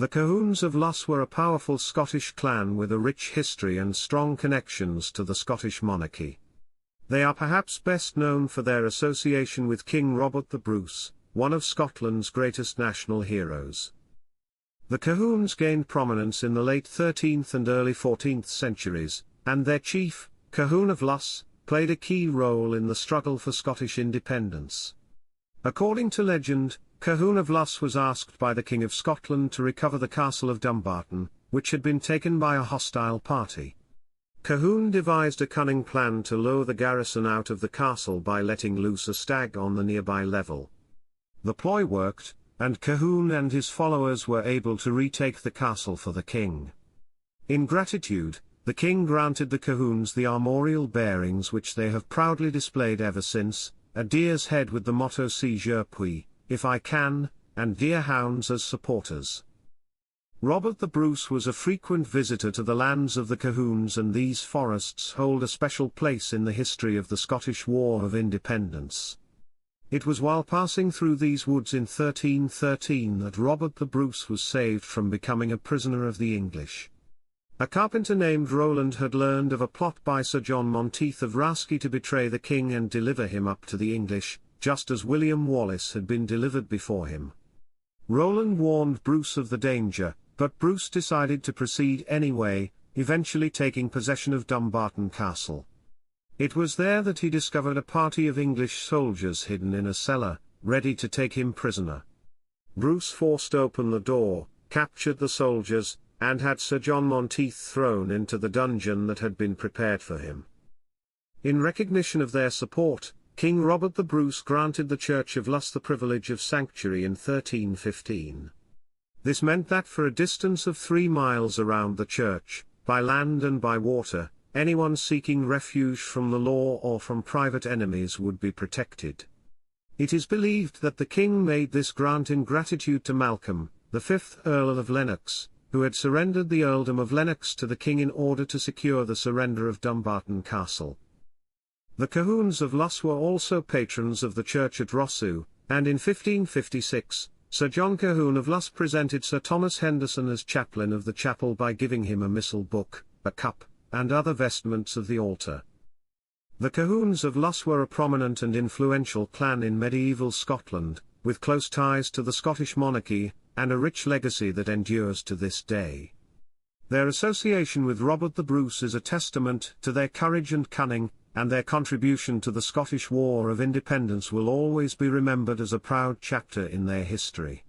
The Colquhouns of Luss were a powerful Scottish clan with a rich history and strong connections to the Scottish monarchy. They are perhaps best known for their association with King Robert the Bruce, one of Scotland's greatest national heroes. The Colquhouns gained prominence in the late 13th and early 14th centuries, and their chief, Colquhoun of Luss, played a key role in the struggle for Scottish independence. According to legend, Colquhoun of Luss was asked by the King of Scotland to recover the Castle of Dumbarton, which had been taken by a hostile party. Colquhoun devised a cunning plan to lure the garrison out of the castle by letting loose a stag on the nearby level. The ploy worked, and Colquhoun and his followers were able to retake the castle for the king. In gratitude, the king granted the Colquhouns the armorial bearings which they have proudly displayed ever since, a deer's head with the motto Si je puis, if I can, and deer hounds as supporters. Robert the Bruce was a frequent visitor to the lands of the Colquhouns, and these forests hold a special place in the history of the Scottish War of Independence. It was while passing through these woods in 1313 that Robert the Bruce was saved from becoming a prisoner of the English. A carpenter named Roland had learned of a plot by Sir John Monteith of Rasky to betray the king and deliver him up to the English, just as William Wallace had been delivered before him. Roland warned Bruce of the danger, but Bruce decided to proceed anyway, eventually taking possession of Dumbarton Castle. It was there that he discovered a party of English soldiers hidden in a cellar, ready to take him prisoner. Bruce forced open the door, captured the soldiers, and had Sir John Monteith thrown into the dungeon that had been prepared for him. In recognition of their support, King Robert the Bruce granted the Church of Luss the privilege of sanctuary in 1315. This meant that for a distance of 3 miles around the church, by land and by water, anyone seeking refuge from the law or from private enemies would be protected. It is believed that the king made this grant in gratitude to Malcolm, the 5th Earl of Lennox, who had surrendered the earldom of Lennox to the king in order to secure the surrender of Dumbarton Castle. The Colquhouns of Luss were also patrons of the church at Rossu, and in 1556, Sir John Colquhoun of Luss presented Sir Thomas Henderson as chaplain of the chapel by giving him a missal book, a cup, and other vestments of the altar. The Colquhouns of Luss were a prominent and influential clan in medieval Scotland, with close ties to the Scottish monarchy, and a rich legacy that endures to this day. Their association with Robert the Bruce is a testament to their courage and cunning, and their contribution to the Scottish War of Independence will always be remembered as a proud chapter in their history.